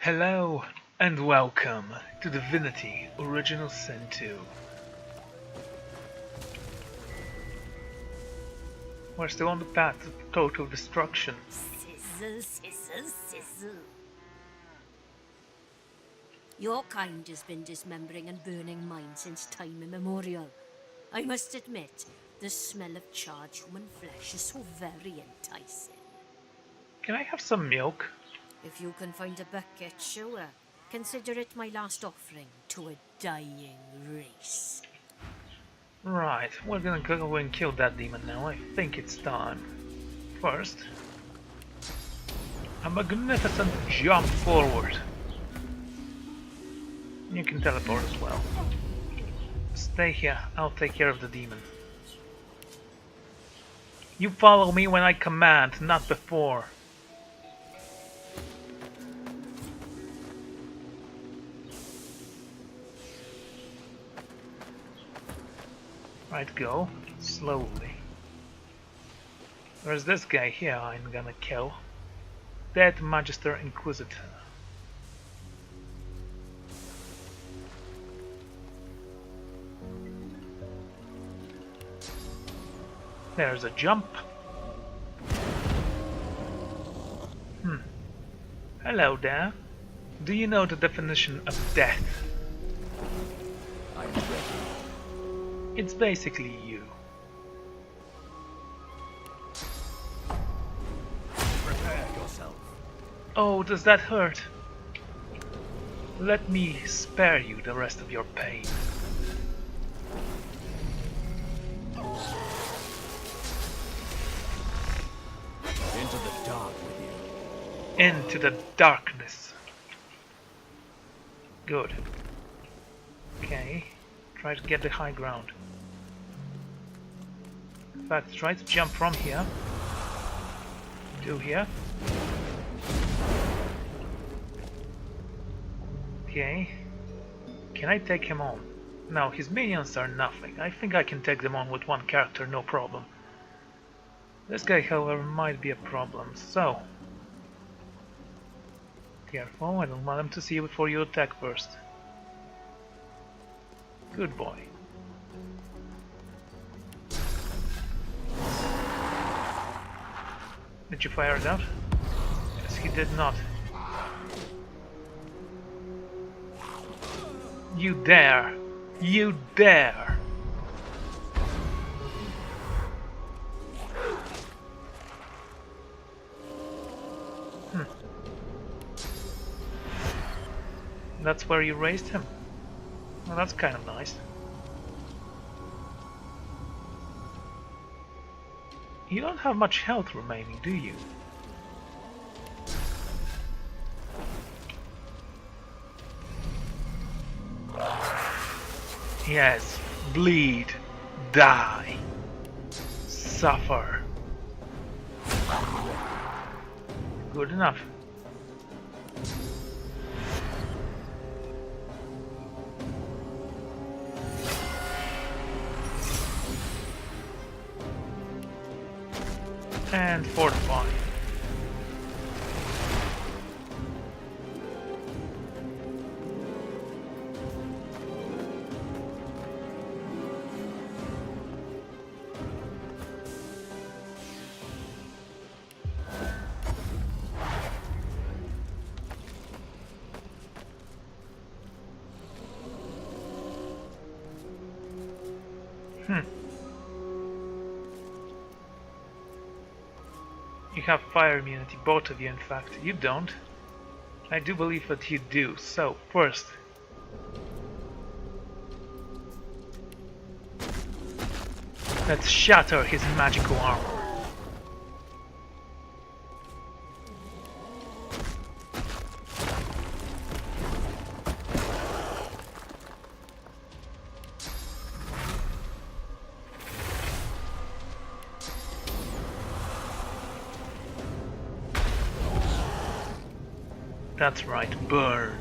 Hello and welcome to Divinity Original Sin 2. We're still on the path to total destruction. Sizzle, sizzle, sizzle. Your kind has been dismembering and burning mine since time immemorial. I must admit, the smell of charred human flesh is so very enticing. Can I have some milk? If you can find a bucket, sure. Consider it my last offering to a dying race. Right, we're gonna go and kill that demon now. I think it's time. First, a magnificent jump forward. You can teleport as well. Stay here, I'll take care of the demon. You follow me when I command, not before. Right, go slowly. There's this guy here I'm gonna kill. Dead Magister Inquisitor. There's a jump. Hello there. Do you know the definition of death? I am ready. It's basically you. Prepare yourself. Oh, does that hurt? Let me spare you the rest of your pain. Into the dark with you. Into the darkness. Good. Okay. Try to get the high ground. In fact, try to jump from here to here. Okay. Can I take him on? No, his minions are nothing. I think I can take them on with one character, no problem. This guy, however, might be a problem, so... Careful, I don't want him to see you before you attack first. Good boy. Did you fire it out? Yes, he did not. You dare! You dare! That's where you raised him? Well, that's kind of nice. You don't have much health remaining, do you? Yes, bleed, die, suffer. Good enough. And fortify. You have fire immunity, both of you in fact. You don't. I do believe that you do. So, first... let's shatter his magical armor. That's right, burn.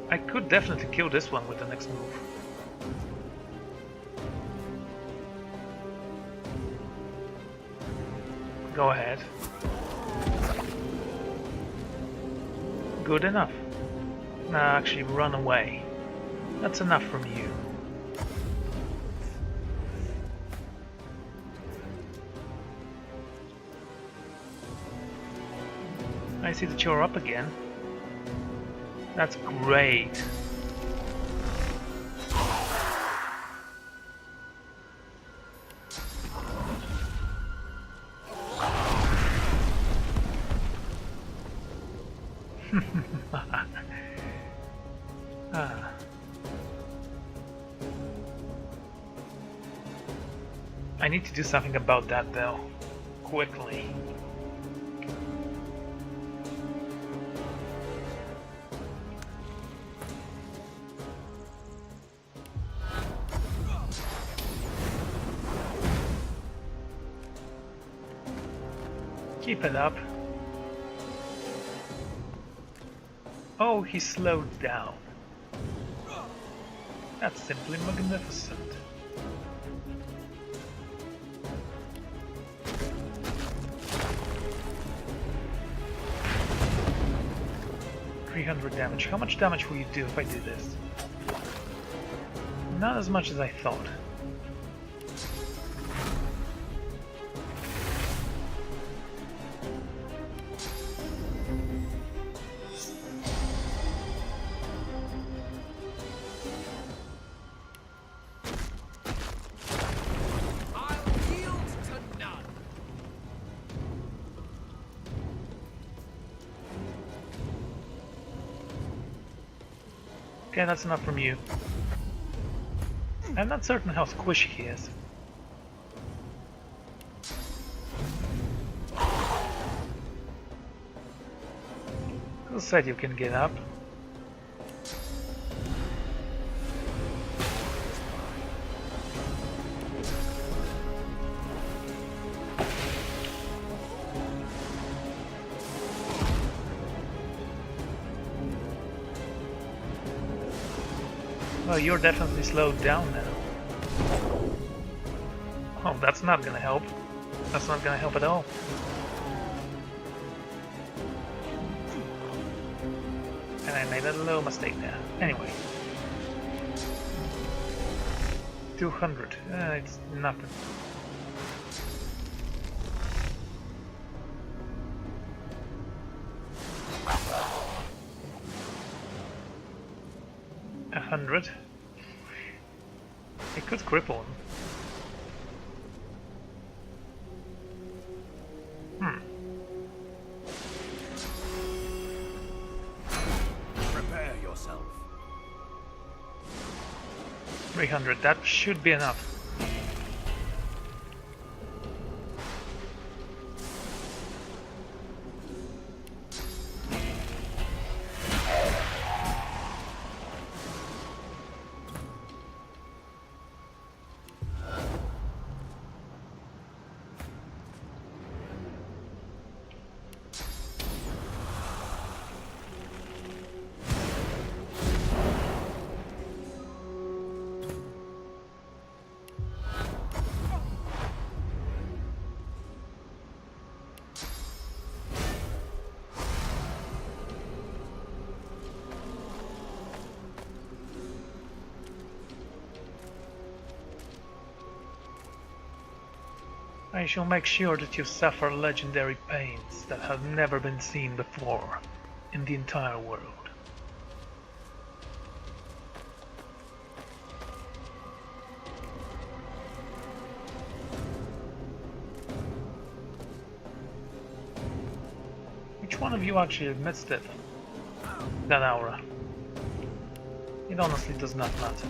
I could definitely kill this one with the next move. Go ahead. Good enough. Now actually run away. That's enough from you. I see that you're up again. That's great. Ah. I need to do something about that though, quickly. Keep it up. Oh, he slowed down. That's simply magnificent. $300 damage. How much damage will you do if I do this? Not as much as I thought. Okay, that's enough from you. I'm not certain how squishy he is. Who said you can get up? Well, you're definitely slowed down now. Oh, that's not gonna help. That's not gonna help at all. And I made a little mistake there. Anyway. 200. It's nothing. $100. It could cripple him. Prepare yourself. 300. That should be enough. I shall make sure that you suffer legendary pains that have never been seen before in the entire world. Which one of you actually admits it? That aura. It honestly does not matter.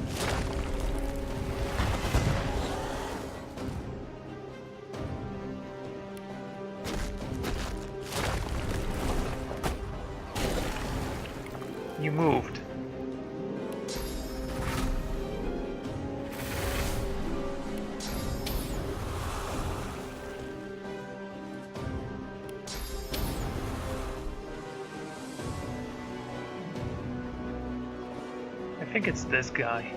You moved. I think it's this guy.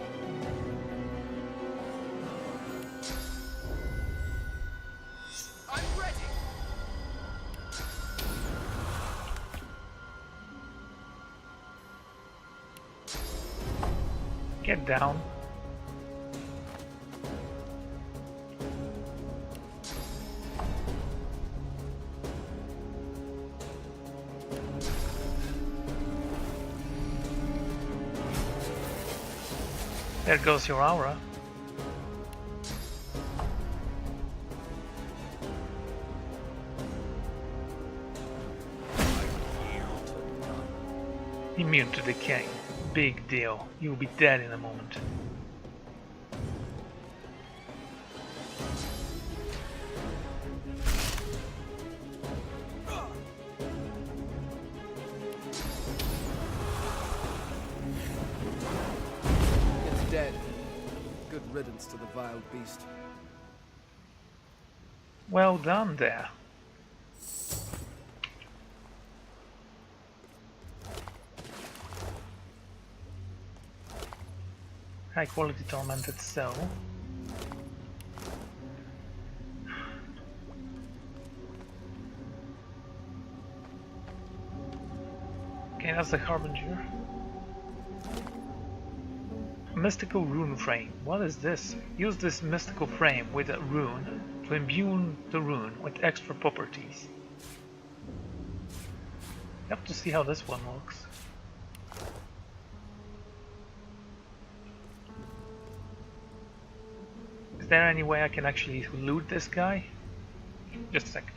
I'm ready. Get down. There goes your aura. Immune to decay. Big deal. You'll be dead in a moment. It's dead. Good riddance to the vile beast. Well done there. High quality tormented soul. Okay, that's the Harbinger. Mystical rune frame. What is this? Use this mystical frame with a rune to imbue the rune with extra properties. You have to see how this one looks. Is there any way I can actually loot this guy? Just a second.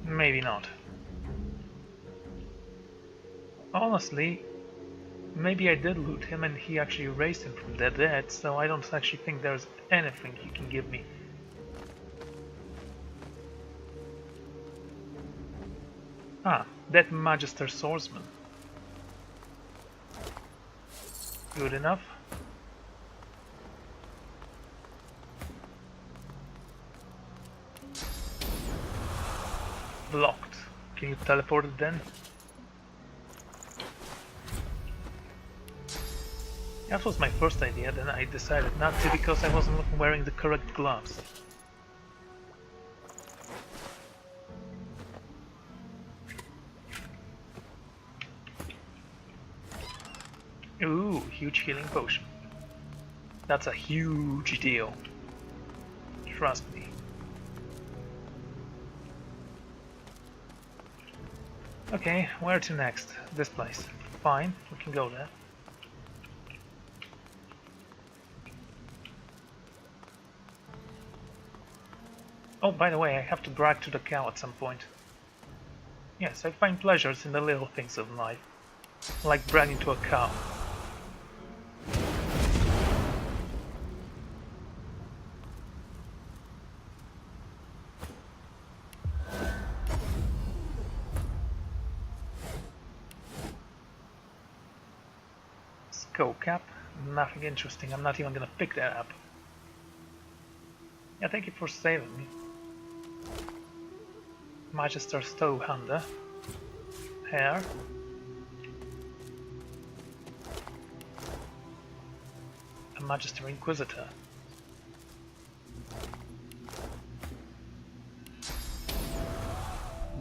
Maybe not. Honestly, maybe I did loot him and he actually raised him from the dead, so I don't actually think there's anything he can give me. Ah, that Magister swordsman. Good enough. Blocked. Can you teleport it then? That was my first idea, then I decided not to because I wasn't wearing the correct gloves. Ooh, huge healing potion. That's a huge deal. Trust me. Okay, where to next? This place. Fine, we can go there. Oh, by the way, I have to brag to the cow at some point. Yes, I find pleasures in the little things of life. Like bragging to a cow. Skull cap, nothing interesting, I'm not even gonna pick that up. Yeah, thank you for saving me. Magister Stowhander. Hair. A Magister Inquisitor.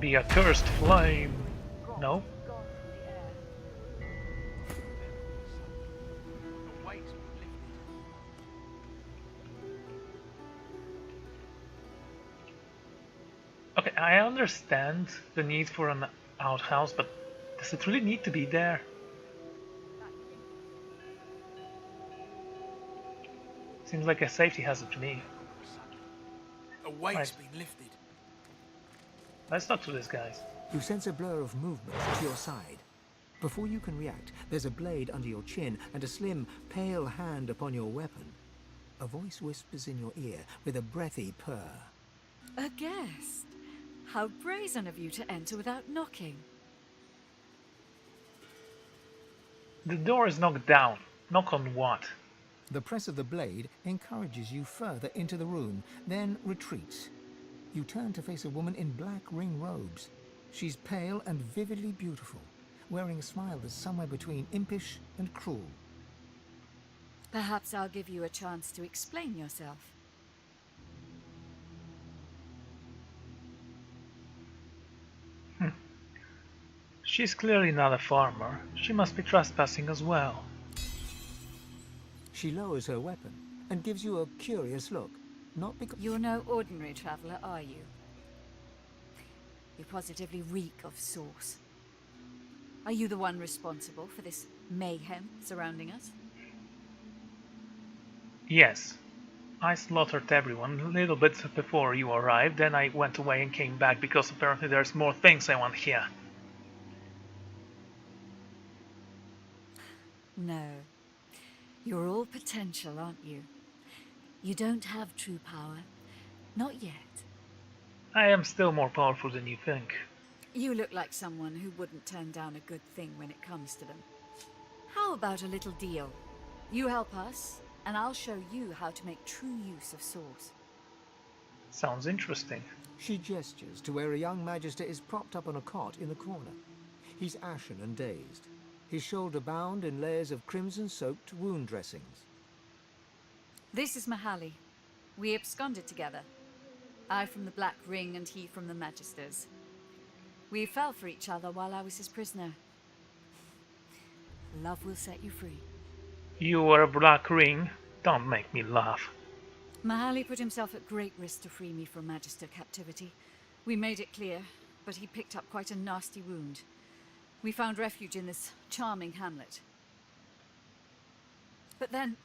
Be a cursed flame. No. Okay, I understand the need for an outhouse, but does it really need to be there? Seems like a safety hazard to me. A weight's Right. been lifted. Let's talk to these guys. You sense a blur of movement to your side. Before you can react, there's a blade under your chin and a slim, pale hand upon your weapon. A voice whispers in your ear with a breathy purr. A guest? How brazen of you to enter without knocking. The door is knocked down. Knock on what? The press of the blade encourages you further into the room, then retreats. You turn to face a woman in black ring robes. She's pale and vividly beautiful, wearing a smile that's somewhere between impish and cruel. Perhaps I'll give you a chance to explain yourself. She's clearly not a farmer. She must be trespassing as well. She lowers her weapon and gives you a curious look. Not because... You're no ordinary traveller, are you? You positively reek of sauce. Are you the one responsible for this mayhem surrounding us? Yes. I slaughtered everyone a little bit before you arrived, then I went away and came back because apparently there's more things I want here. No. You're all potential, aren't you? You don't have true power. Not yet. I am still more powerful than you think. You look like someone who wouldn't turn down a good thing when it comes to them. How about a little deal? You help us, and I'll show you how to make true use of Source. Sounds interesting. She gestures to where a young Magister is propped up on a cot in the corner. He's ashen and dazed, his shoulder bound in layers of crimson-soaked wound dressings. This is Mahaly. We absconded together. I from the Black Ring and he from the Magisters. We fell for each other while I was his prisoner. Love will set you free. You were a Black Ring? Don't make me laugh. Mahaly put himself at great risk to free me from Magister captivity. We made it clear, but he picked up quite a nasty wound. We found refuge in this charming hamlet. But then,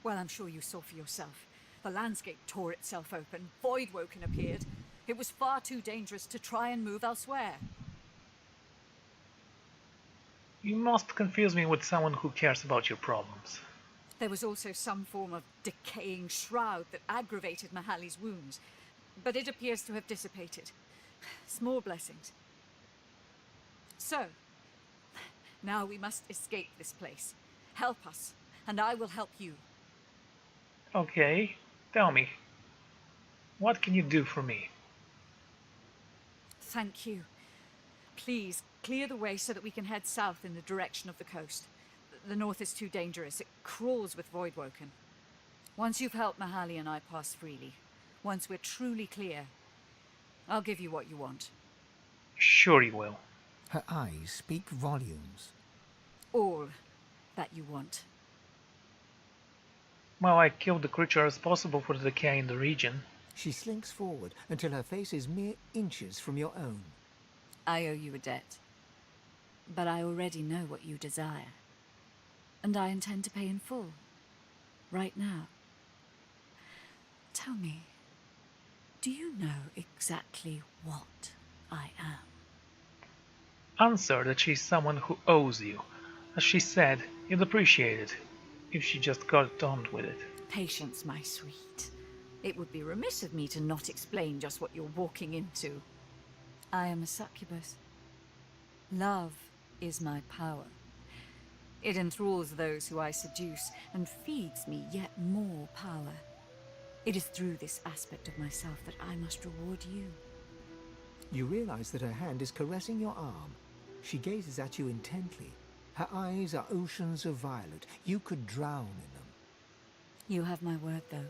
well, I'm sure you saw for yourself. The landscape tore itself open, Voidwoken appeared. It was far too dangerous to try and move elsewhere. You must confuse me with someone who cares about your problems. There was also some form of decaying shroud that aggravated Mahaly's wounds, but it appears to have dissipated. Small blessings. So, now we must escape this place. Help us, and I will help you. Okay, tell me. What can you do for me? Thank you. Please, clear the way so that we can head south in the direction of the coast. The north is too dangerous. It crawls with Voidwoken. Once you've helped Mahaly and I pass freely, once we're truly clear, I'll give you what you want. Sure you will. Her eyes speak volumes. All that you want. Well, I killed the creature responsible for the decay in the region. She slinks forward until her face is mere inches from your own. I owe you a debt. But I already know what you desire. And I intend to pay in full. Right now. Tell me, do you know exactly what I am? Answer that she's someone who owes you. As she said, you'd appreciate it if she just got on with it. Patience, my sweet. It would be remiss of me to not explain just what you're walking into. I am a succubus. Love is my power. It enthralls those who I seduce and feeds me yet more power. It is through this aspect of myself that I must reward you. You realize that her hand is caressing your arm. She gazes at you intently. Her eyes are oceans of violet. You could drown in them. You have my word, though.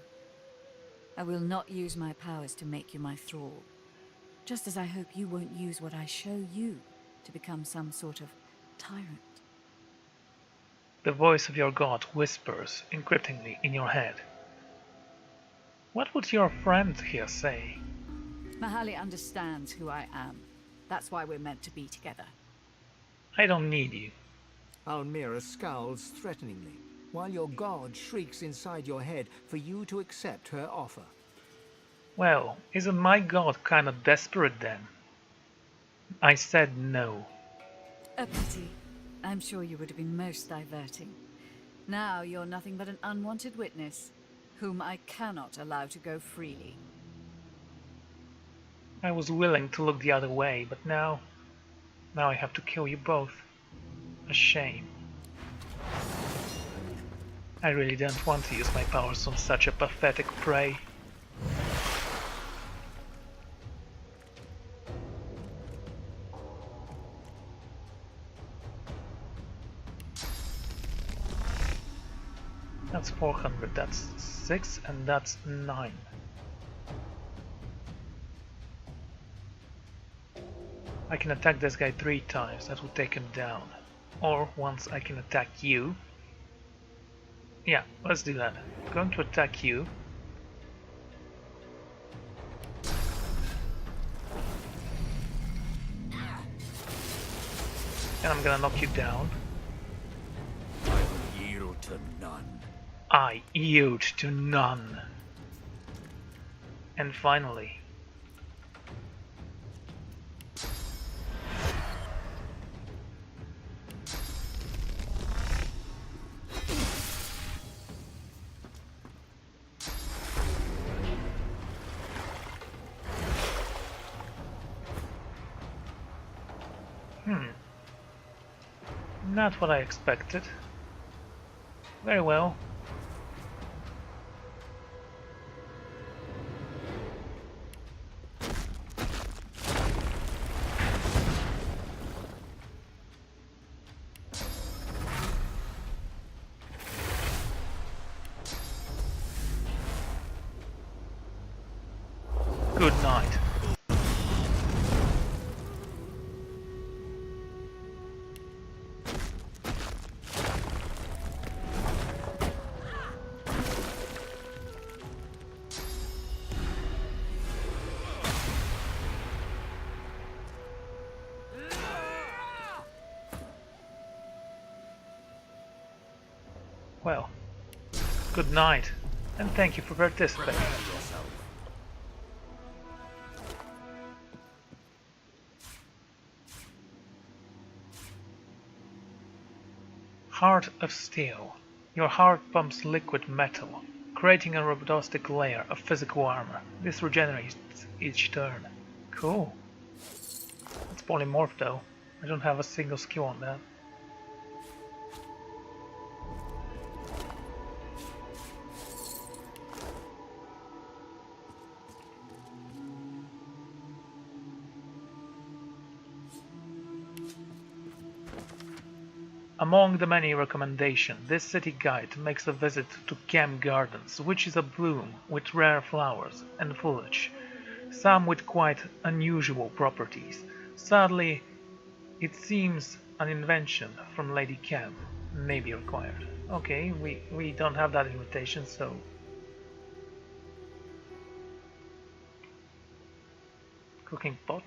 I will not use my powers to make you my thrall. Just as I hope you won't use what I show you to become some sort of tyrant. The voice of your god whispers encryptingly in your head. What would your friend here say? Mahaly understands who I am. That's why we're meant to be together. I don't need you. Almira scowls threateningly, while your god shrieks inside your head for you to accept her offer. Well, isn't my god kinda desperate then? I said no. A pity. I'm sure you would have been most diverting. Now you're nothing but an unwanted witness, whom I cannot allow to go freely. I was willing to look the other way, but now I have to kill you both. A shame. I really don't want to use my powers on such a pathetic prey. That's 400, that's 6, and that's 9. I can attack this guy 3 times, that will take him down. Or once I can attack you. Yeah, let's do that. I'm going to attack you. And I'm gonna knock you down. I will yield to none. I yield to none. And finally, not what I expected. Very well. Good night. Well, good night, and thank you for participating. Heart of Steel. Your heart pumps liquid metal, creating a robust layer of physical armor. This regenerates each turn. Cool. It's polymorph though. I don't have a single skill on that. Among the many recommendations, this city guide makes a visit to Camp Gardens, which is a bloom with rare flowers and foliage, some with quite unusual properties. Sadly, it seems an invention from Lady Camp may be required. Okay, we don't have that invitation, so... Cooking pot.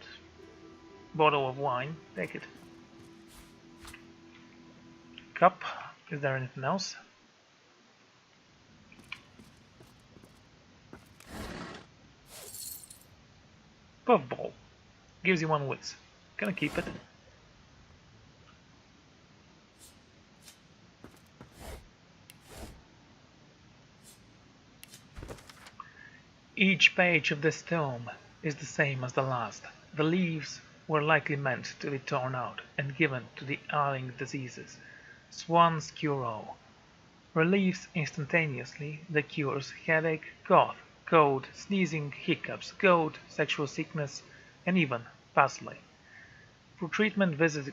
Bottle of wine, take it. Cup. Is there anything else? Puffball. Gives you 1 wits. Gonna keep it. Each page of this tome is the same as the last. The leaves were likely meant to be torn out and given to the ailing diseases. Swan's Cure-All relieves instantaneously the cures headache, cough, cold, sneezing, hiccups, gout, sexual sickness, and even parsley. For treatment, visit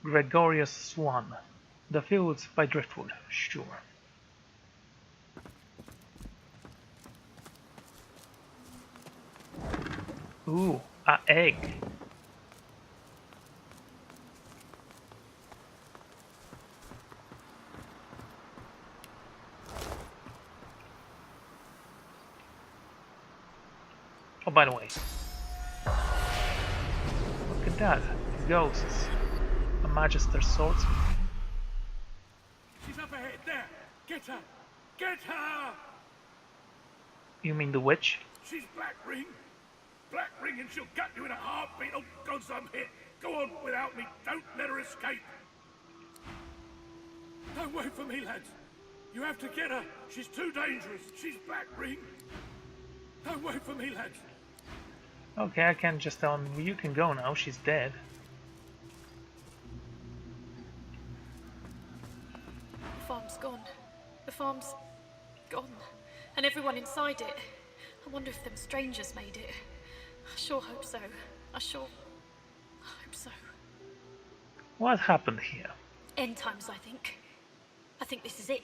Gregorius Swan, The Fields by Driftwood. Sure. Ooh, a egg. Oh, by the way, look at that, ghosts. A Magister's swordsman. She's up ahead, there! Get her! Get her! You mean the witch? She's Black Ring! Black Ring and she'll gut you in a heartbeat! Oh, God, I'm hit! Go on without me! Don't let her escape! Don't wait for me, lads! You have to get her! She's too dangerous! She's Black Ring! Don't wait for me, lads! Okay, I can't just tell him, you can go now, she's dead. The farm's gone. The farm's gone. And everyone inside it. I wonder if them strangers made it. I sure hope so. I hope so. What happened here? End times, I think. I think this is it.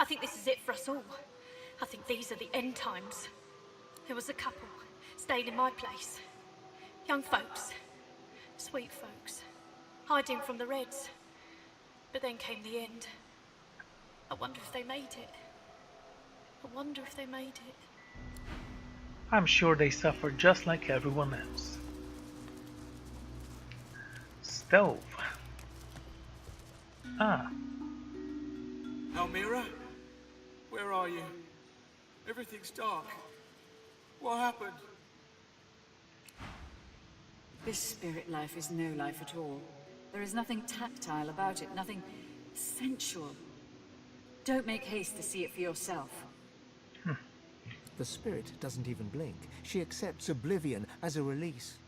I think this is it for us all. I think these are the end times. There was a couple staying in my place. Young folks, Sweet folks, hiding from the Reds. But then came the end. I wonder if they made it. I wonder if they made it. I'm sure they suffer just like everyone else. Stove. Ah. Almira? Where are you? Everything's dark. What happened? This spirit life is no life at all. There is nothing tactile about it, nothing sensual. Don't make haste to see it for yourself. The spirit doesn't even blink. She accepts oblivion as a release.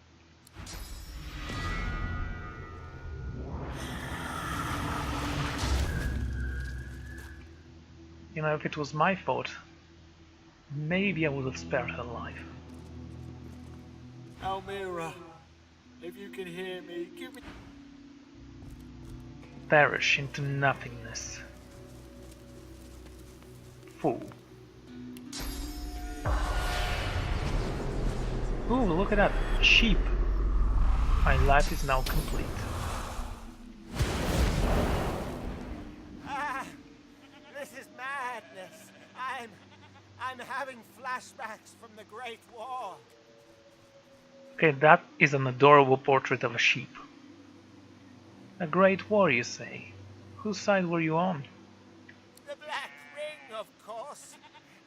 You know, if it was my fault, maybe I would have spared her life. Almira, if you can hear me, give me... Perish into nothingness. Fool. Ooh, look at that. Sheep. My life is now complete. This is madness. I'm having flashbacks from the Great War. Okay, that is an adorable portrait of a sheep. A great war, you say? Whose side were you on? The Black Ring, of course.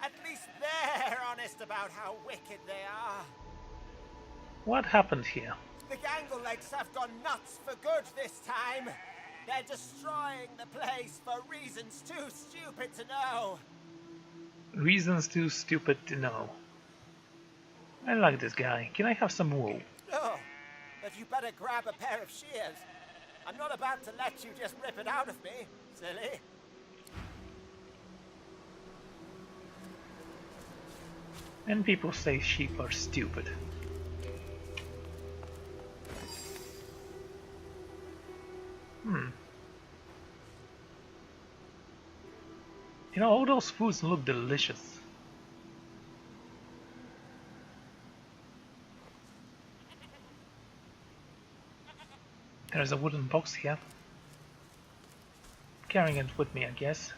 At least they're honest about how wicked they are. What happened here? The Ganglelegs have gone nuts for good this time. They're destroying the place for reasons too stupid to know. Reasons too stupid to know. I like this guy. Can I have some wool? No, but you better grab a pair of shears. I'm not about to let you just rip it out of me, silly. And people say sheep are stupid. You know, all those foods look delicious. There's a wooden box here. Carrying it with me, I guess.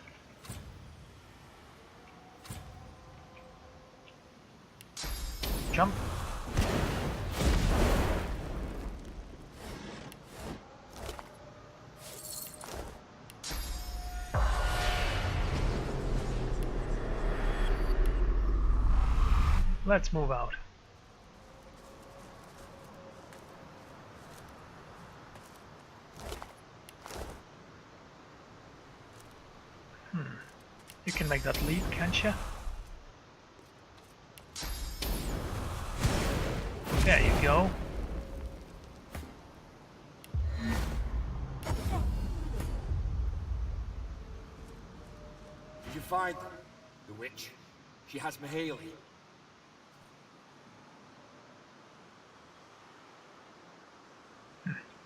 Jump. Let's move out. You can make that leap, can't you? There you go. Did you find them? The witch? She has Mahaley.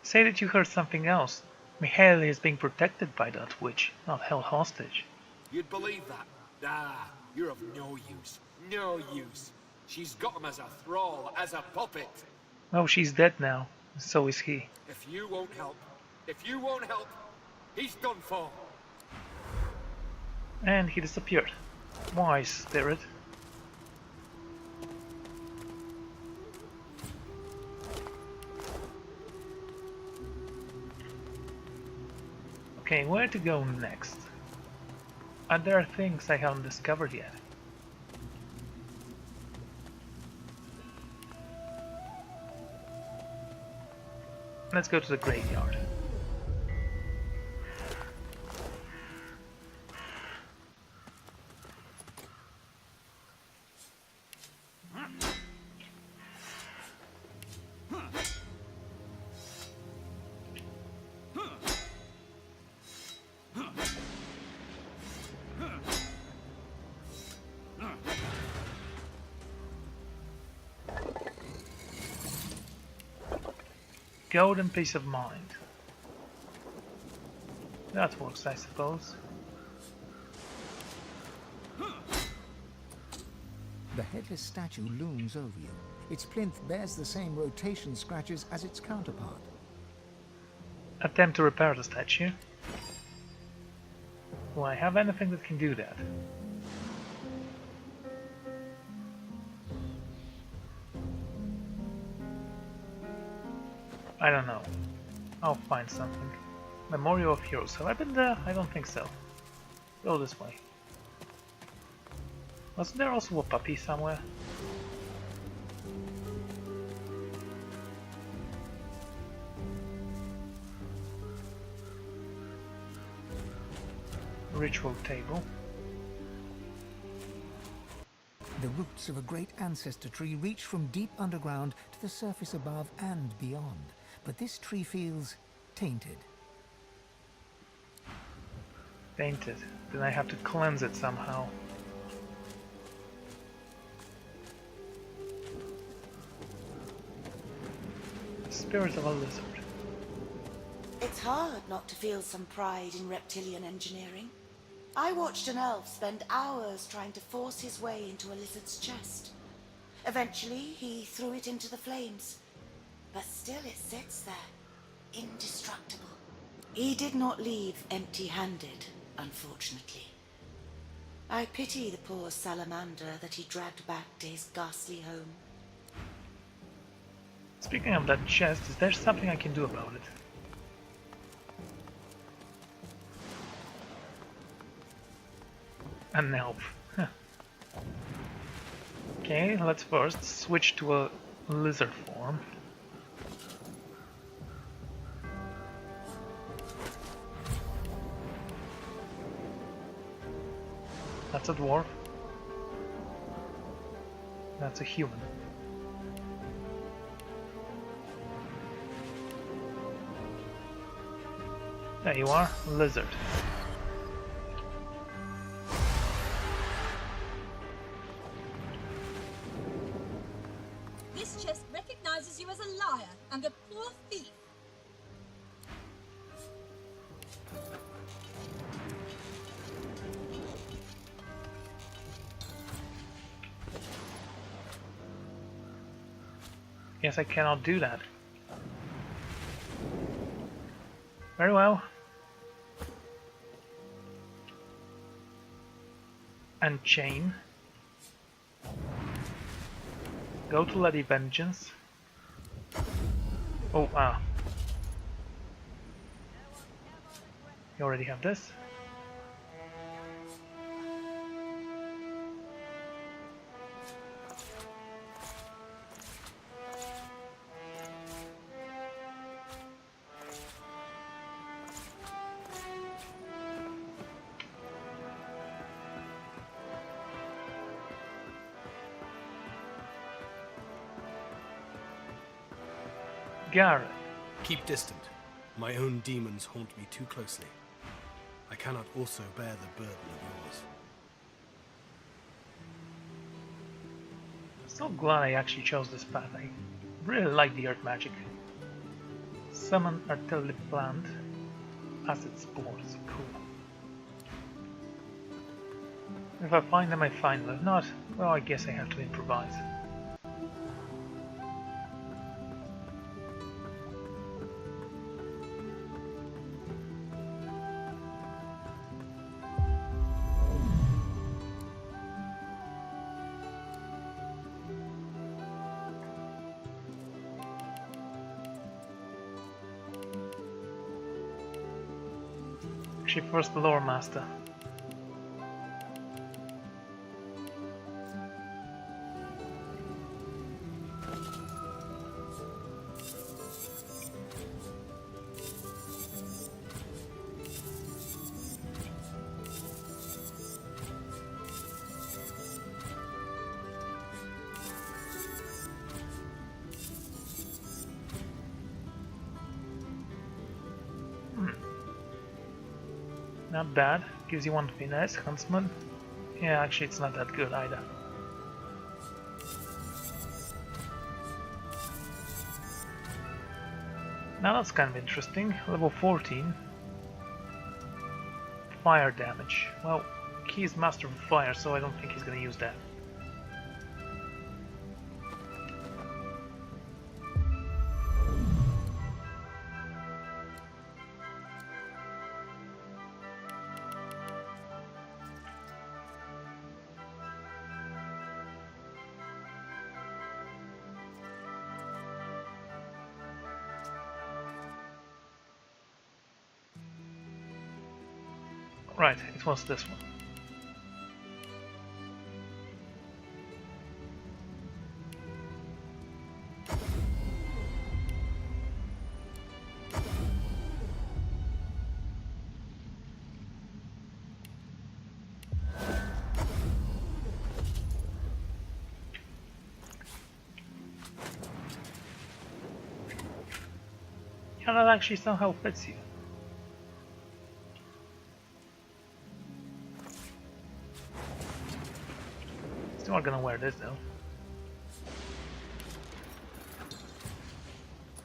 Say that you heard something else. Mihaly is being protected by that witch, not held hostage. You'd believe that? Nah, you're of no use. No use. She's got him as a thrall, as a puppet. Oh, she's dead now. So is he. If you won't help, he's done for. And he disappeared. Wise spirit. Okay, where to go next? Are there things I haven't discovered yet? Let's go to the graveyard. Golden peace of mind. That works, I suppose. The headless statue looms over you. Its plinth bears the same rotation scratches as its counterpart. attempt to repair the statue. Do I have anything that can do that? I don't know. I'll find something. Memorial of Heroes. Have I been there? I don't think so. Go this way. Wasn't there also a puppy somewhere? Ritual table. The roots of a great ancestor tree reach from deep underground to the surface above and beyond. But this tree feels tainted. Tainted. Then I have to cleanse it somehow. Spirit of a lizard. It's hard not to feel some pride in reptilian engineering. I watched an elf spend hours trying to force his way into a lizard's chest. Eventually, he threw it into the flames. But still it sits there, indestructible. He did not leave empty-handed, unfortunately. I pity the poor salamander that he dragged back to his ghastly home. Speaking of that chest, is there something I can do about it? An elf. Okay, let's first switch to a lizard form. That's a dwarf. That's a human. There you are, lizard. This chest recognizes you as a liar and a poor thief. Yes, I cannot do that. Very well. Unchain. Go to Lady Vengeance. Oh, you already have this. Garrett. Keep distant. My own demons haunt me too closely. I cannot also bear the burden of yours. So glad I actually chose this path. I really like the earth magic. Summon artillery plant. Acid spores. Cool. If I find them, I find them. If not, well, I guess I have to improvise. Actually, first the lore master. Not bad. Gives you one finesse, huntsman. Yeah, actually it's not that good either. Now that's kind of interesting. Level 14. Fire damage. Well, he is master of fire, so I don't think he's gonna use that. Right, it was this one. Yeah, that actually somehow fits you. Still not gonna wear this though.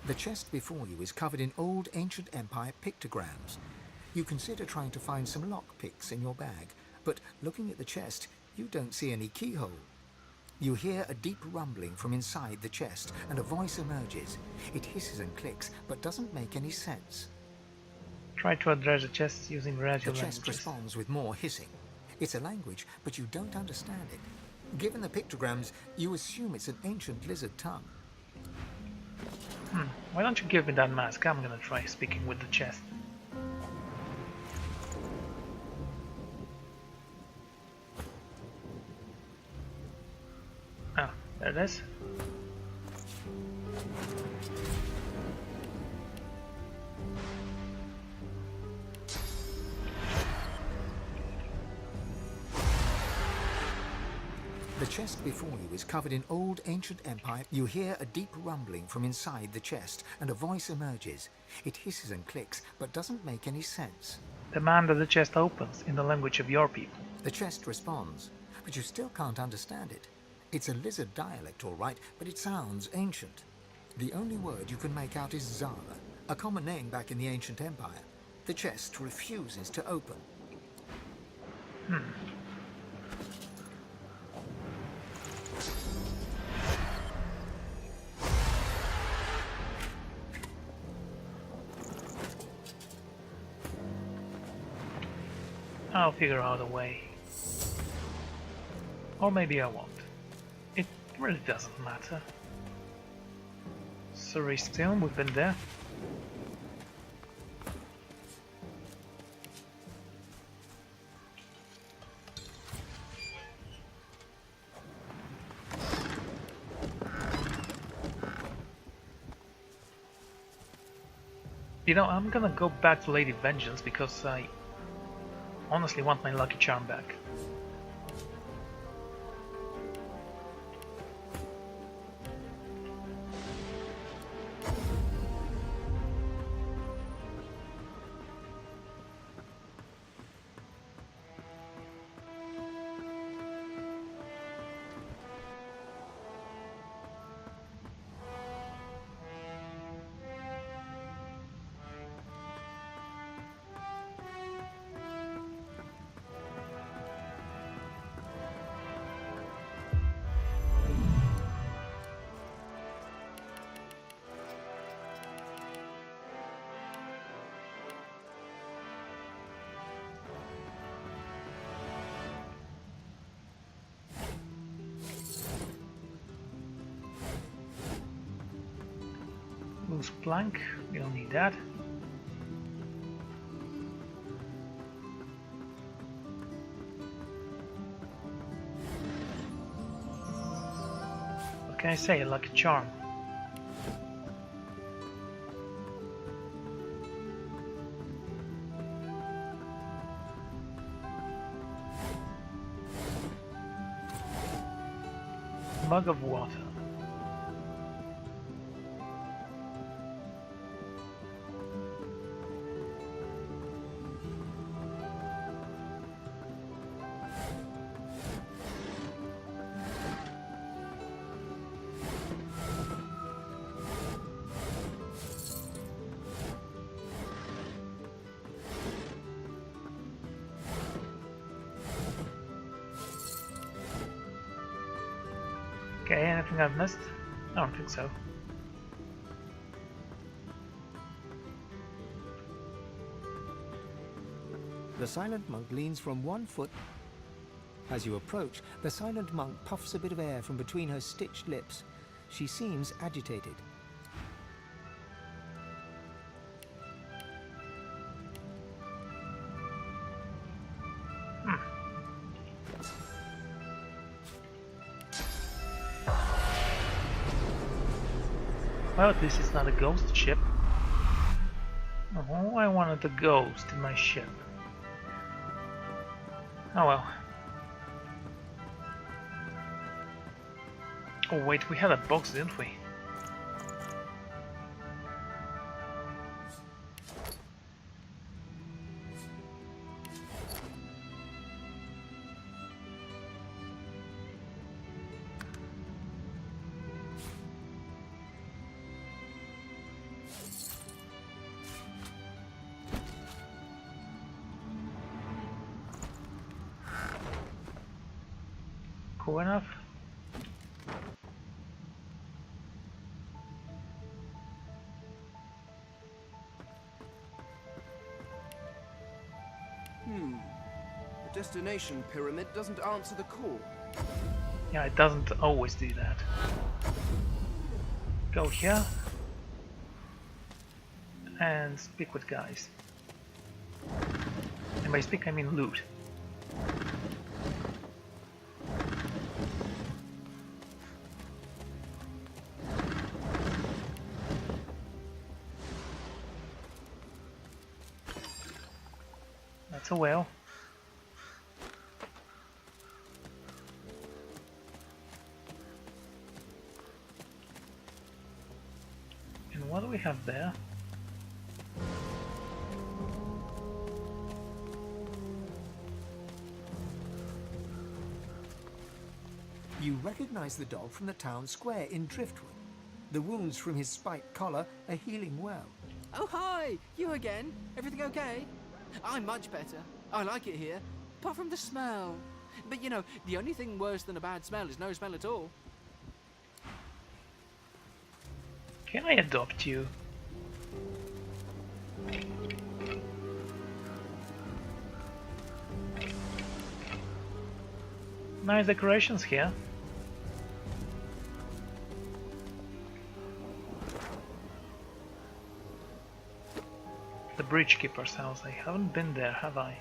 The chest before you is covered in old ancient empire pictograms. You consider trying to find some lockpicks in your bag, but looking at the chest, you don't see any keyhole. You hear a deep rumbling from inside the chest, and a voice emerges. It hisses and clicks, but doesn't make any sense. Try to address the chest using regular The chest languages. responds with more hissing. It's a language, but you don't understand it. Given the pictograms, you assume it's an ancient lizard tongue. Why don't you give me that mask? I'm gonna try speaking with the chest. Ah, there it is. The chest before you is covered in old ancient empire. You hear a deep rumbling from inside the chest, and a voice emerges. It hisses and clicks, but doesn't make any sense. Demand that the chest opens in the language of your people. The chest responds, but you still can't understand it. It's a lizard dialect, all right, but it sounds ancient. The only word you can make out is Zara, a common name back in the ancient empire. The chest refuses to open. I'll figure out a way. Or maybe I won't. It really doesn't matter. Sorry, still, we've been there. You know, I'm gonna go back to Lady Vengeance because I honestly want my lucky charm back. Loose plank, we don't need that. What can I say? A lucky charm. Mug of water. Okay, anything I've missed? I don't think so. The silent monk leans from one foot. As you approach, the silent monk puffs a bit of air from between her stitched lips. She seems agitated. Well, at least it's not a ghost ship. Oh, I wanted a ghost in my ship. Oh well. Oh wait, we had a box, didn't we? Cool enough. The destination pyramid doesn't answer the call. Yeah, it doesn't always do that. Go here and speak with guys. And by speak I mean loot. That's a whale. And what do we have there? You recognize the dog from the town square in Driftwood. The wounds from his spiked collar are healing well. Oh, hi! You again? Everything okay? I'm much better. I like it here, apart from the smell. But you know, the only thing worse than a bad smell is no smell at all. Can I adopt you? Nice decorations here. The bridge keeper's house. I haven't been there, have I?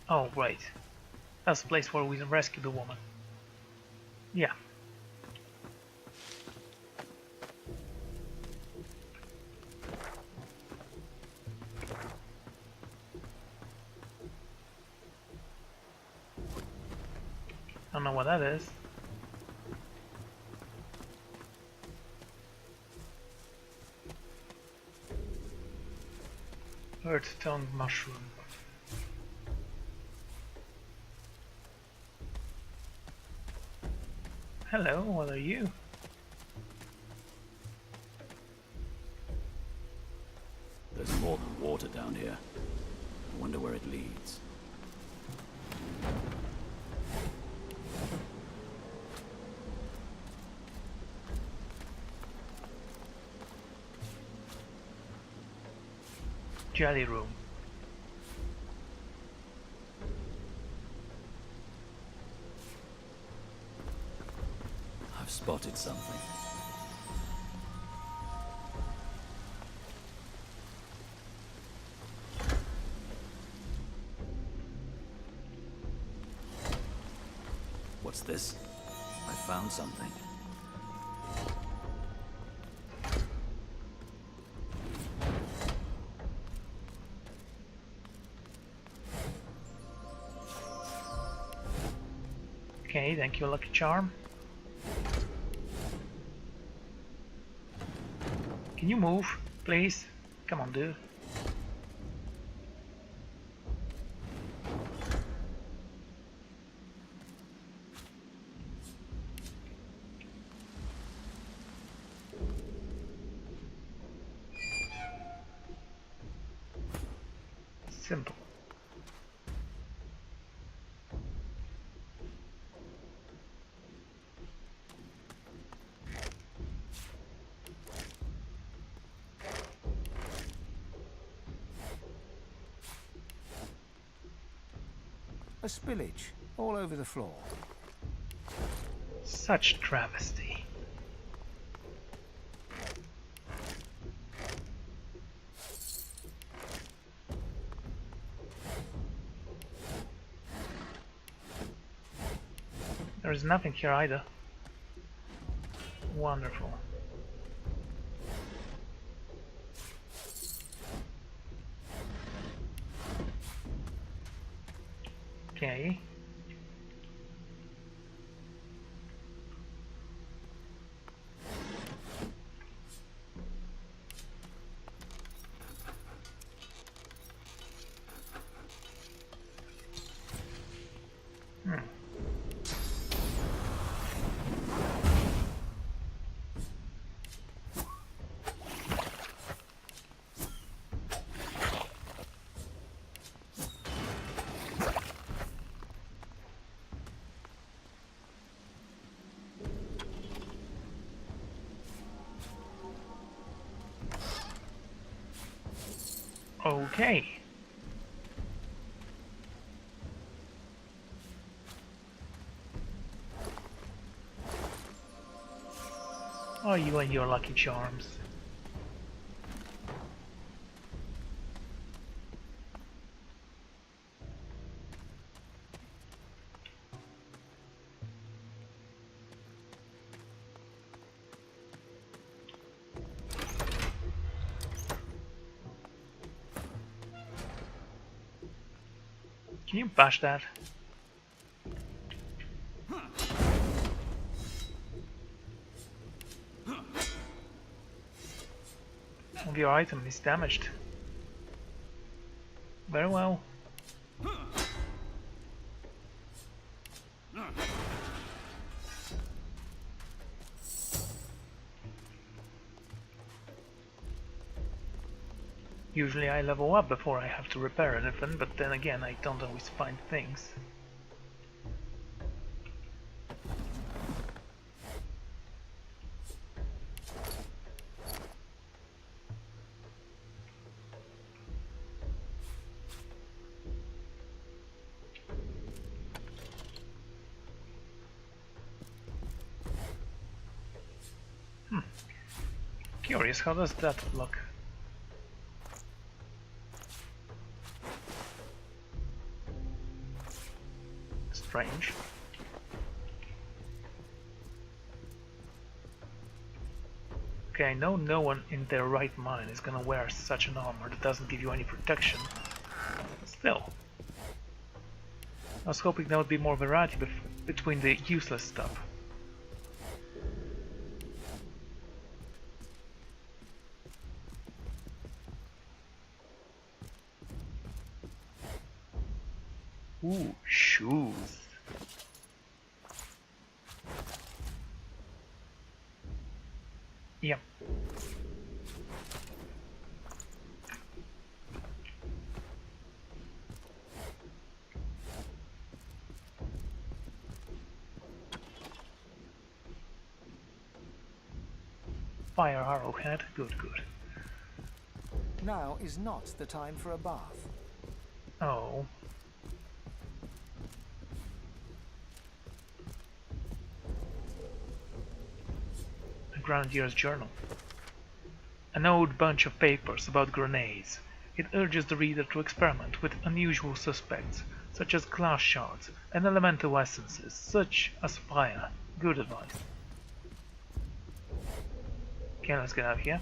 Oh, right. That's the place where we rescued the woman. Yeah. I don't know what that is. Earth tongue mushroom. Hello, what are you? There's more than water down here. I wonder where it leads. Jelly room. I've spotted something. What's this? I found something. Okay, thank you, Lucky Charm. Can you move, please? Come on, dude. Simple. A spillage all over the floor. Such travesty. There is nothing here either. Wonderful. Okay. Okay. Oh, you and your lucky charms. Can you bash that? Your item is damaged. Very well. Usually I level up before I have to repair anything, but then again I don't always find things. Curious, how does that look? Strange. Okay, I know no one in their right mind is gonna wear such an armor that doesn't give you any protection. But still. I was hoping there would be more variety between the useless stuff. Ooh, shoes. Yep. Fire arrowhead, good, good. Now is not the time for a bath. Oh. Grenadier's journal. An old bunch of papers about grenades. It urges the reader to experiment with unusual suspects, such as glass shards and elemental essences, such as fire. Good advice. Okay, let's get out of here.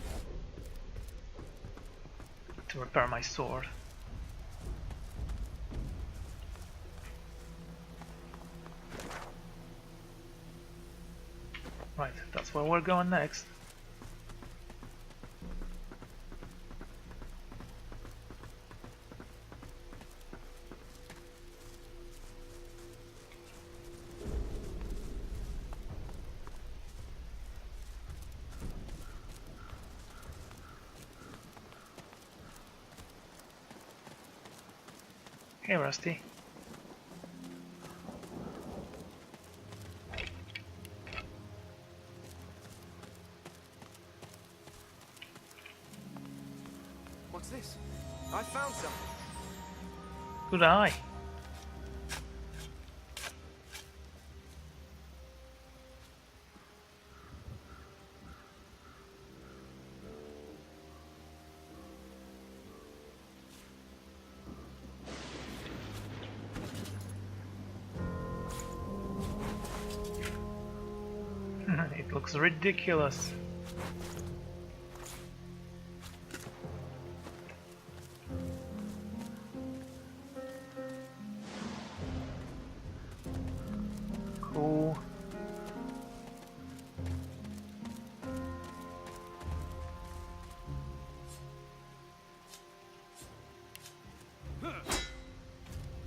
To repair my sword. Right, that's where we're going next. Hey, Rusty. What's this? I found something. Good eye. looks ridiculous. Cool.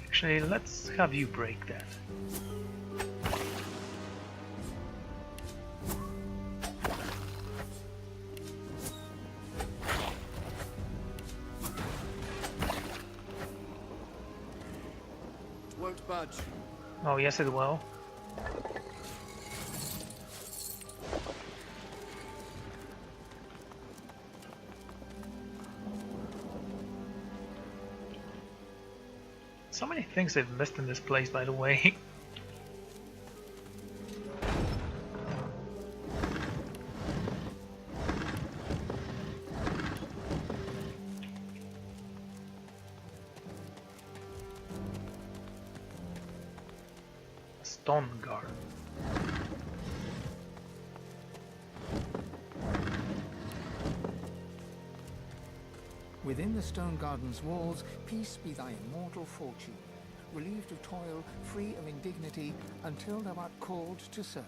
Actually, let's have you break that. Won't budge. Oh, yes it will. So many things I've missed in this place, by the way. Stone guard. Within the stone garden's walls, peace be thy immortal fortune, relieved of toil, free of indignity, until thou art called to serve.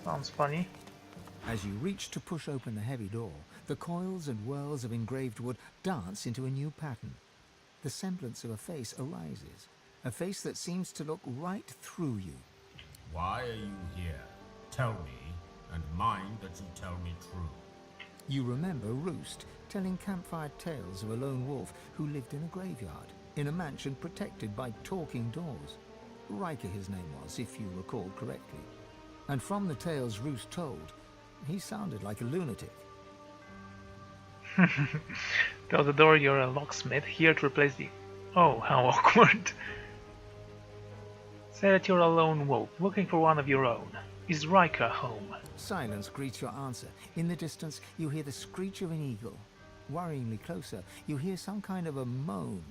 Sounds funny. As you reach to push open the heavy door, the coils and whirls of engraved wood dance into a new pattern. The semblance of a face arises, a face that seems to look right through you. Why are you here? Tell me, and mind that you tell me true. You remember Roost telling campfire tales of a lone wolf who lived in a graveyard, in a mansion protected by talking doors. Riker his name was, if you recall correctly. And from the tales Roost told, he sounded like a lunatic. Tell the door you're a locksmith, here to replace the... Oh, how awkward. Say that you're a lone wolf, looking for one of your own. Is Riker home? Silence greets your answer. In the distance, you hear the screech of an eagle. Worryingly closer, you hear some kind of a moan.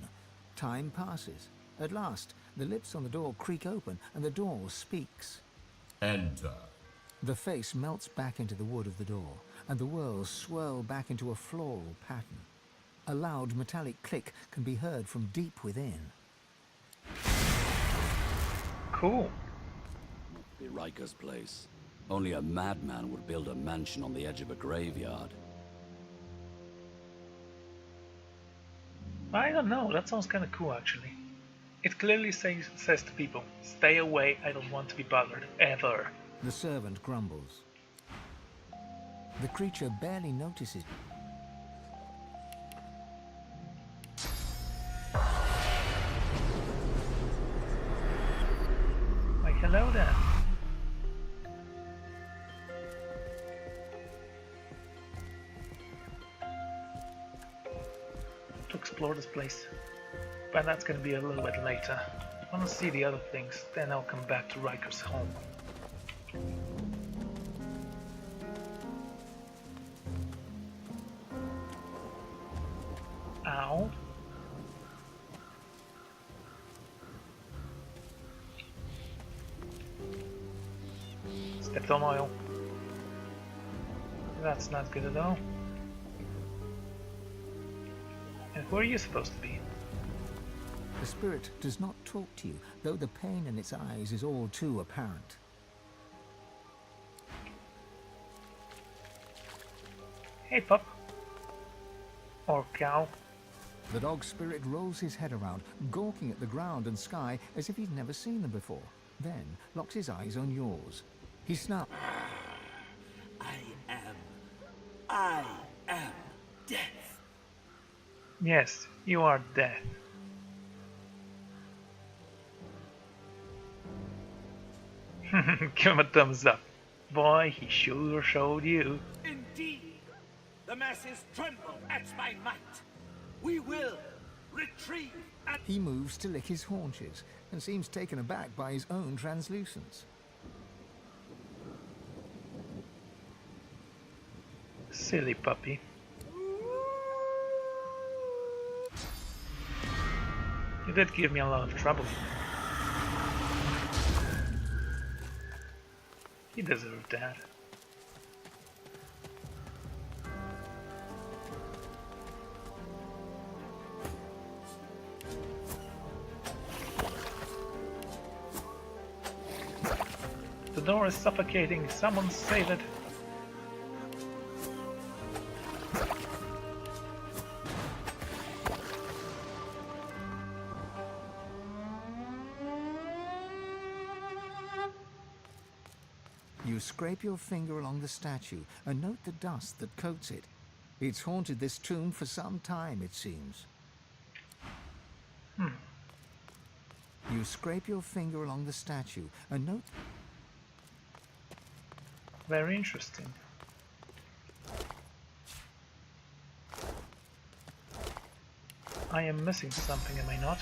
Time passes. At last, the lips on the door creak open, and the door speaks. Enter. The face melts back into the wood of the door, and the whirls swirl back into a floral pattern. A loud metallic click can be heard from deep within. Cool. Must be Riker's place. Only a madman would build a mansion on the edge of a graveyard. I don't know, that sounds kinda cool actually. It clearly says to people, stay away, I don't want to be bothered, ever. The servant grumbles. The creature barely notices. Why, hello there. To explore this place. But that's gonna be a little bit later. I wanna see the other things, then I'll come back to Riker's home. Ow. Stepped on oil. That's not good at all. And who are you supposed to be? The spirit does not talk to you, though the pain in its eyes is all too apparent. Hey, pup. Or cow. The dog spirit rolls his head around, gawking at the ground and sky as if he'd never seen them before, then locks his eyes on yours. He snarls. I am death. Yes, you are death. Give him a thumbs up. Boy, he sure showed you. Indeed, the masses tremble at my might. We will retrieve and... He moves to lick his haunches and seems taken aback by his own translucence. Silly puppy. You did give me a lot of trouble. He deserved that. The door is suffocating. Someone save it. You scrape your finger along the statue and note the dust that coats it. It's haunted this tomb for some time, it seems. You scrape your finger along the statue and note... Very interesting. I am missing something, am I not?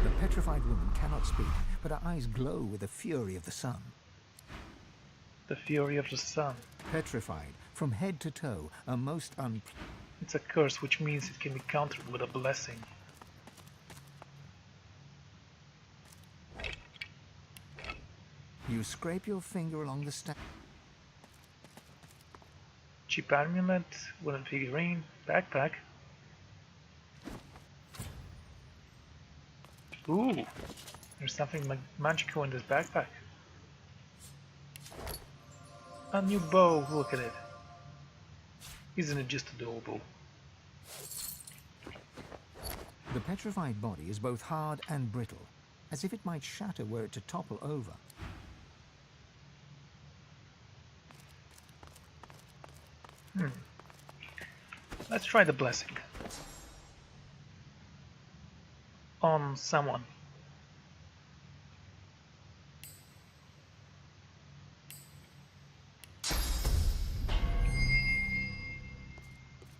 The petrified woman cannot speak, but her eyes glow with the fury of the sun. The fury of the sun. Petrified, from head to toe, a most It's a curse, which means it can be countered with a blessing. You scrape your finger along the statue. Cheap amulet, wooden figurine, backpack. Ooh, there's something magical in this backpack. A new bow, look at it. Isn't it just adorable? The petrified body is both hard and brittle, as if it might shatter were it to topple over. Let's try the blessing. On someone.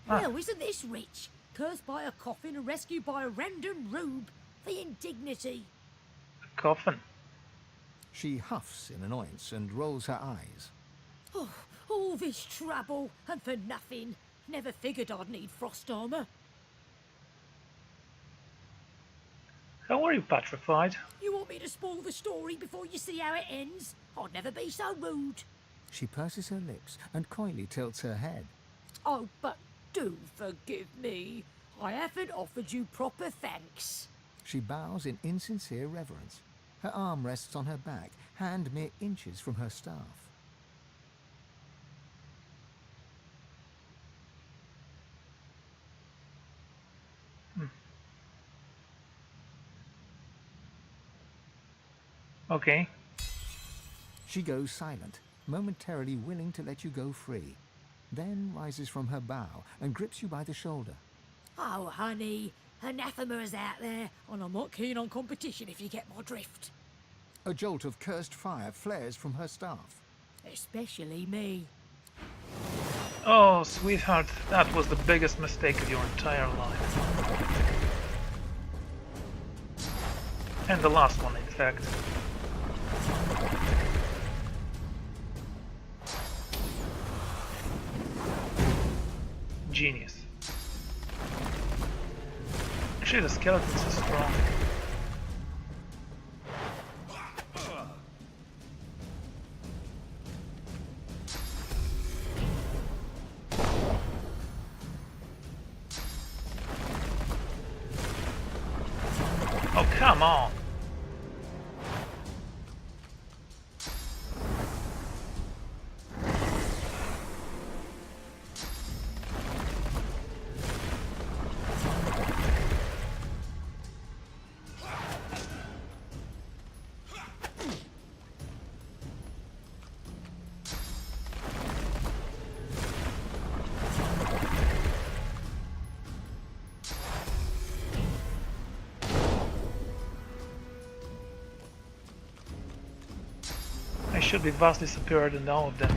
Well, isn't this rich? Cursed by a coffin and rescued by a random robe. The indignity. A coffin? She huffs in annoyance and rolls her eyes. Oh, all this trouble, and for nothing. Never figured I'd need frost armor. How are you petrified? You want me to spoil the story before you see how it ends? I'd never be so rude. She purses her lips and coyly tilts her head. Oh, but do forgive me. I haven't offered you proper thanks. She bows in insincere reverence. Her arm rests on her back, hand mere inches from her staff. Okay. She goes silent, momentarily willing to let you go free, then rises from her bow and grips you by the shoulder. Oh, honey, anathema's out there, and I'm not keen on competition if you get my drift. A jolt of cursed fire flares from her staff. Especially me. Oh, sweetheart, that was the biggest mistake of your entire life. And the last one, in fact. Genius. Actually, the skeletons are strong. Oh, come on! I should be vastly superior than all of them.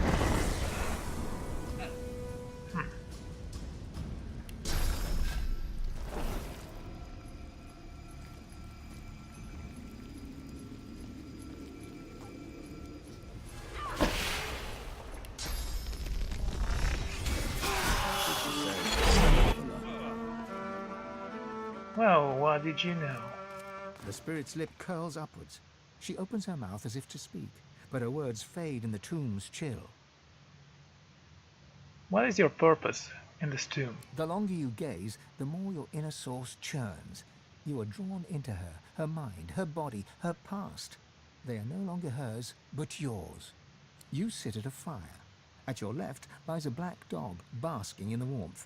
Well, what did you know? The spirit's lip curls upwards. She opens her mouth as if to speak, but her words fade in the tomb's chill. What is your purpose in this tomb? The longer you gaze, the more your inner source churns. You are drawn into her, her mind, her body, her past. They are no longer hers, but yours. You sit at a fire. At your left lies a black dog, basking in the warmth.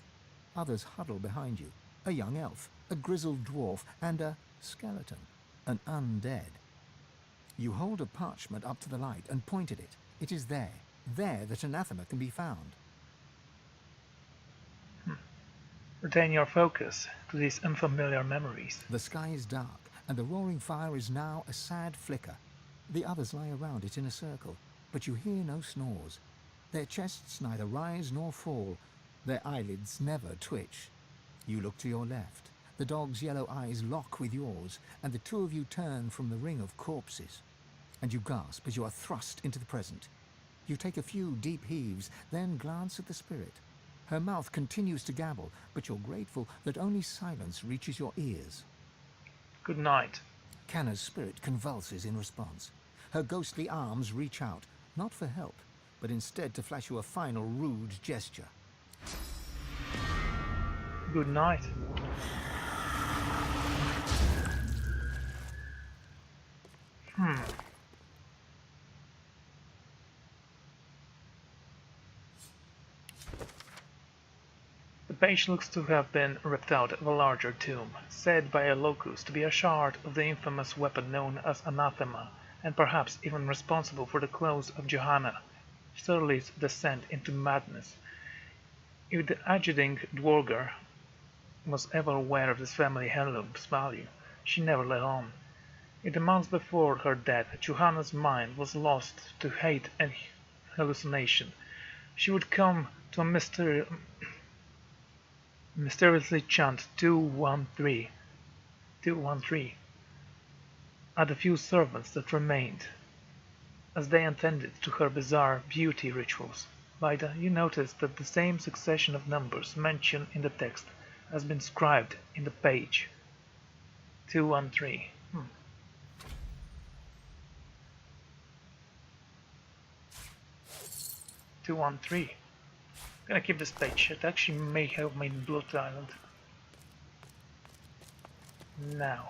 Others huddle behind you. A young elf, a grizzled dwarf, and a skeleton, an undead. You hold a parchment up to the light and point at it. It is there that anathema can be found. Retain your focus to these unfamiliar memories. The sky is dark, and the roaring fire is now a sad flicker. The others lie around it in a circle, but you hear no snores. Their chests neither rise nor fall. Their eyelids never twitch. You look to your left. The dog's yellow eyes lock with yours, and the two of you turn from the ring of corpses. And you gasp as you are thrust into the present. You take a few deep heaves, then glance at the spirit. Her mouth continues to gabble, but you're grateful that only silence reaches your ears. Good night. Canna's spirit convulses in response. Her ghostly arms reach out, not for help, but instead to flash you a final rude gesture. Good night. The page looks to have been ripped out of a larger tomb, said by a locus to be a shard of the infamous weapon known as anathema, and perhaps even responsible for the close of Johanna, Surly's descent into madness. If the agitating Dwarger was ever aware of this family heirloom's value, she never let on. In the months before her death, Johanna's mind was lost to hate and hallucination. She would come to a mysteriously chant 213 at the few servants that remained, as they attended to her bizarre beauty rituals. Vida, you notice that the same succession of numbers mentioned in the text has been scribed in the page. 213. 213. I'm gonna keep this page. It actually may help me in Blood Island. Now,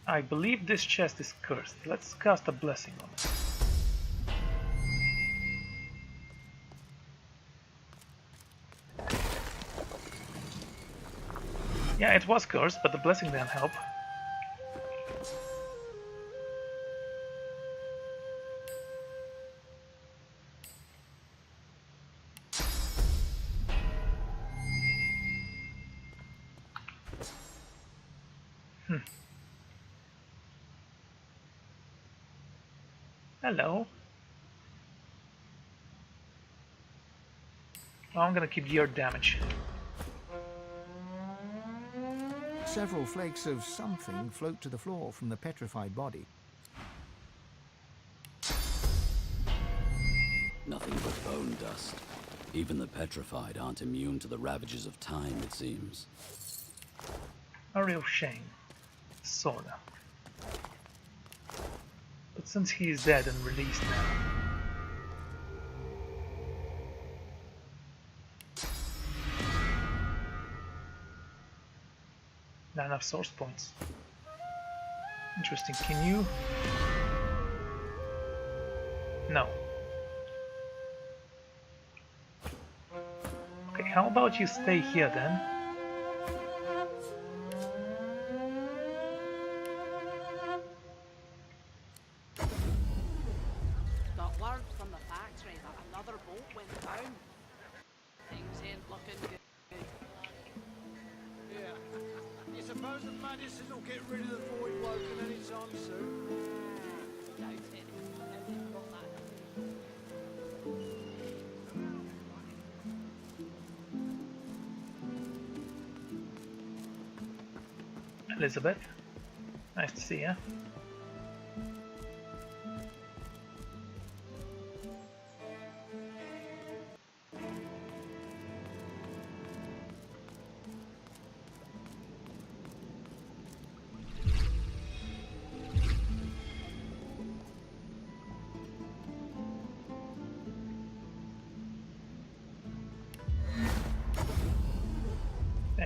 I believe this chest is cursed. Let's cast a blessing on it. Yeah, it was cursed, but the blessing didn't help. Hello. Oh, I'm gonna keep your damage. Several flakes of something float to the floor from the petrified body. Nothing but bone dust. Even the petrified aren't immune to the ravages of time, it seems. A real shame. Sorta. But since he is dead and released now... Not enough source points. Interesting. Can you... No. Okay, how about you stay here then? Got word from the factory that another boat went down. Things ain't looking good. Yeah. You suppose the Magisters will get rid of the void woken anytime soon? Doubt it. They've got that. Elizabeth, nice to see you.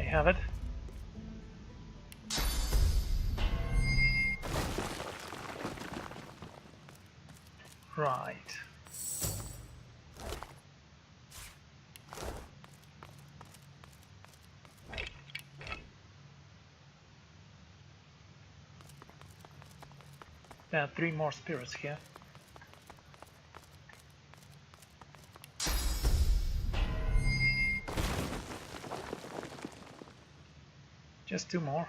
have it. Right. There are 3 more spirits here. Just 2 more.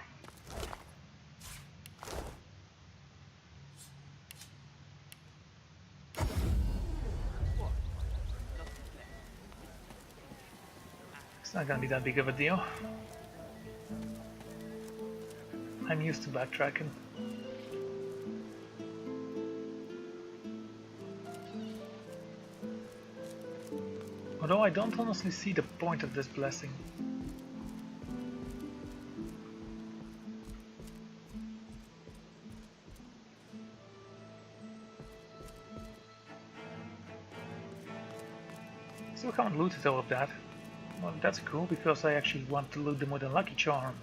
It's not gonna be that big of a deal. I'm used to backtracking. Although I don't honestly see the point of this blessing. Still haven't looted all of that. Well, that's cool because I actually want to loot them with a lucky charm.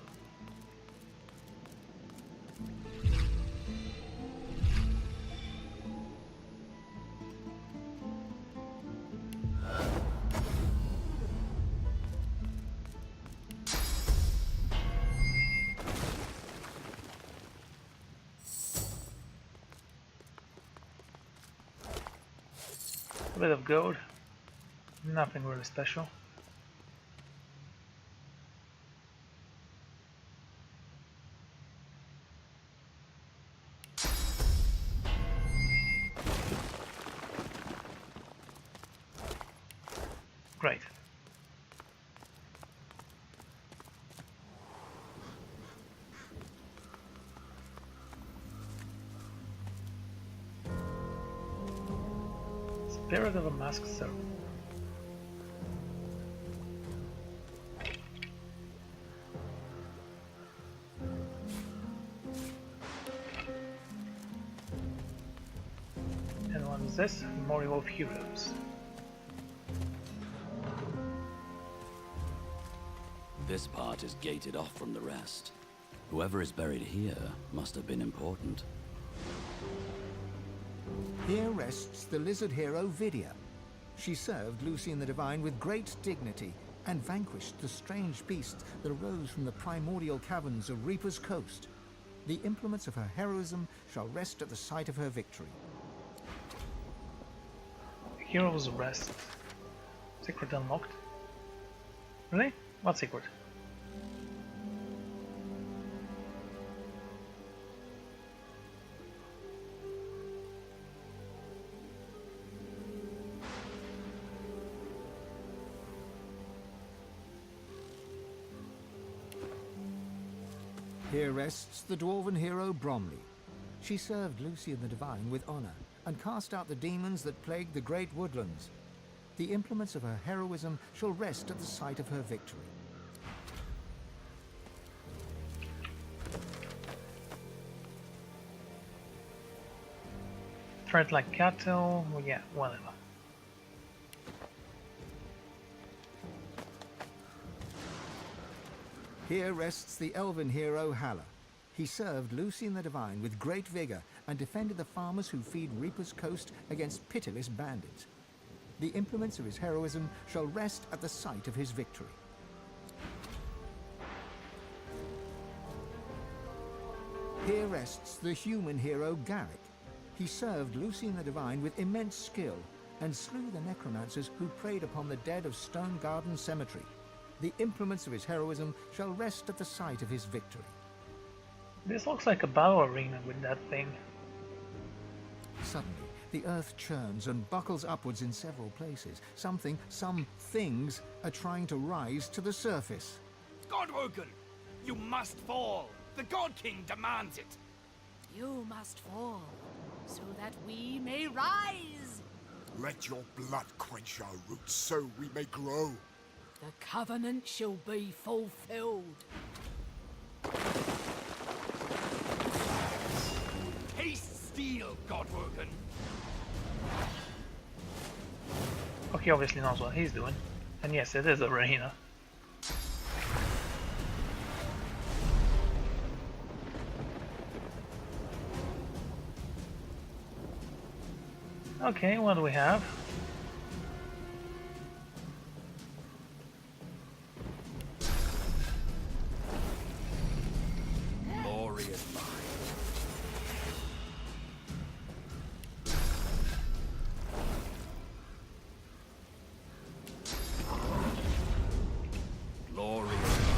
A bit of gold, nothing really special. Great. Spirit of a masked servant. And what is this? Memorial of Heroes. This part is gated off from the rest. Whoever is buried here must have been important. Here rests the lizard hero Vidia. She served Lucian the Divine with great dignity and vanquished the strange beasts that arose from the primordial caverns of Reaper's Coast. The implements of her heroism shall rest at the site of her victory. Heroes rest. Secret unlocked. Really? What secret? Here rests the dwarven hero Bromley. She served Lucian the Divine with honor and cast out the demons that plagued the great woodlands. The implements of her heroism shall rest at the site of her victory. Tread like cattle, well, yeah, whatever. Here rests the elven hero Halla. He served Lucian the Divine with great vigor and defended the farmers who feed Reaper's Coast against pitiless bandits. The implements of his heroism shall rest at the site of his victory. Here rests the human hero Garrick. He served Lucian the Divine with immense skill and slew the necromancers who preyed upon the dead of Stone Garden Cemetery. The implements of his heroism shall rest at the site of his victory. This looks like a battle arena with that thing. Suddenly, the earth churns and buckles upwards in several places. Some things are trying to rise to the surface. Godwoken! You must fall! The God King demands it! You must fall, so that we may rise! Let your blood quench our roots, so we may grow. The covenant shall be fulfilled. Haste steel, Godwoken! Okay, obviously knows what he's doing. And yes, it is arena. Okay, what do we have? Glory is mine. Glory is mine.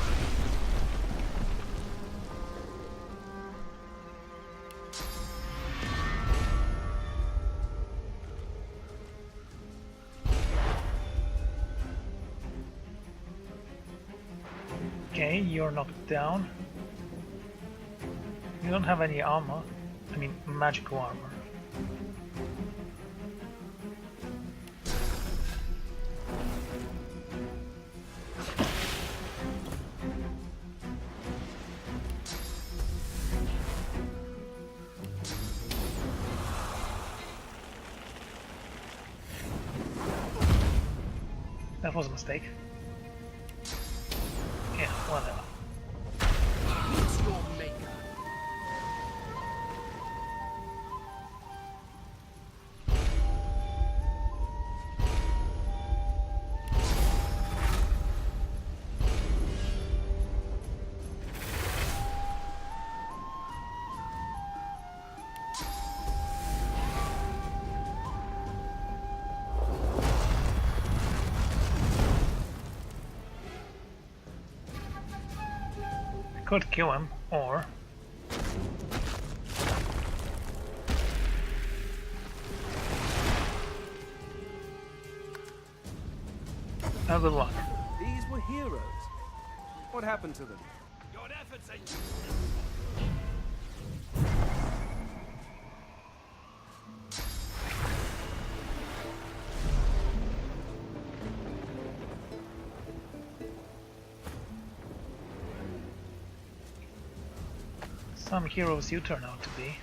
Okay, you're knocked down. You don't have any armor. I mean, magical armor. That was a mistake. Yeah, whatever. It's your maker. Could kill him, or have good luck. These were heroes. What happened to them? Your efforts are... Some heroes you turn out to be.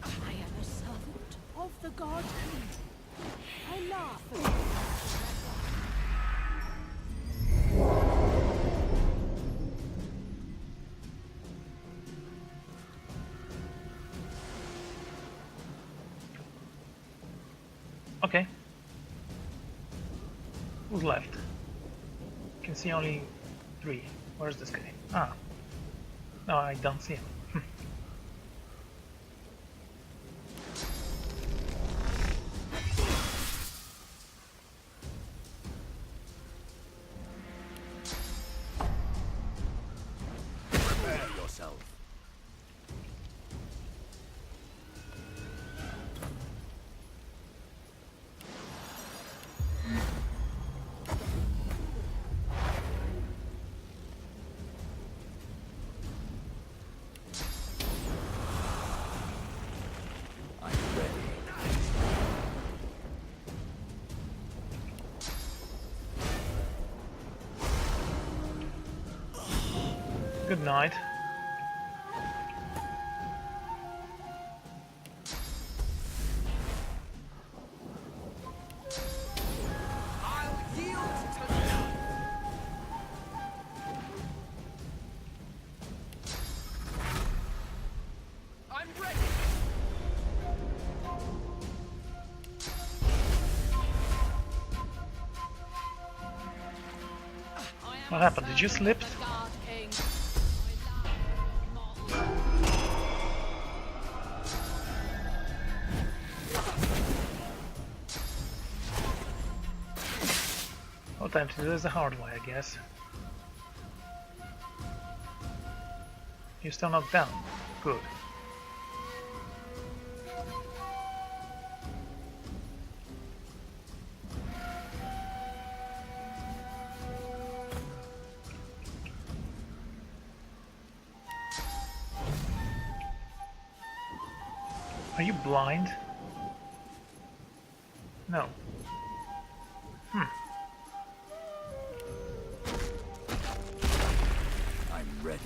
I am a servant of the God King. I laugh at Okay. Who's left? Can see only 3. Where's this guy? Ah. No, I don't see him. Prepare yourself. Good night. I'll yield to none. I'm ready. What happened? Did you slip? No time to do this the hard way, I guess. You're still not down. Good. Are you blind? No. I'm ready.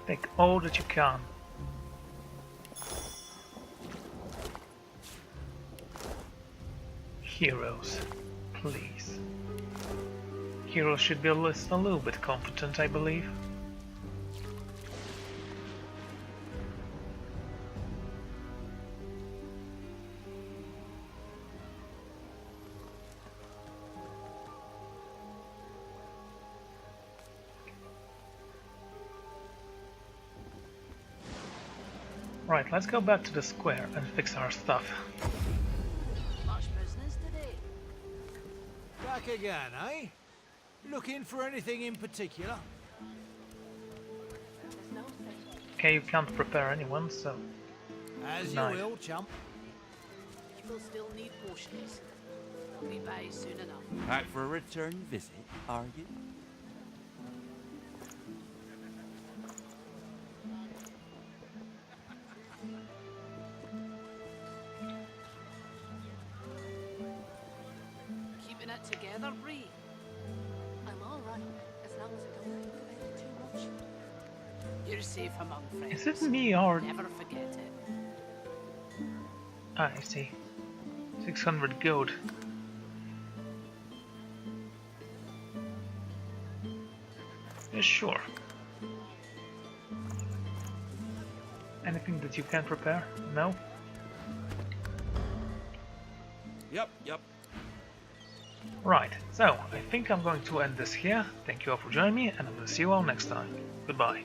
Take all that you can. Heroes, please. Heroes should be a little bit competent, I believe. Right, let's go back to the square and fix our stuff. Much business today. Back again, eh? Looking for anything in particular? Okay, you can't prepare anyone, so... As you nice. will, chump. People still need potions. They'll be by soon enough. Back for a return visit, are you? Keeping it together, Bree? I'm alright, as long as I don't think about it too much. You're safe among friends. Is it me or... Never forget it. Ah, I see. 600 gold. Yeah, sure. Anything that you can prepare? No? Yep. Right, so I think I'm going to end this here. Thank you all for joining me, and I will see you all next time. Goodbye.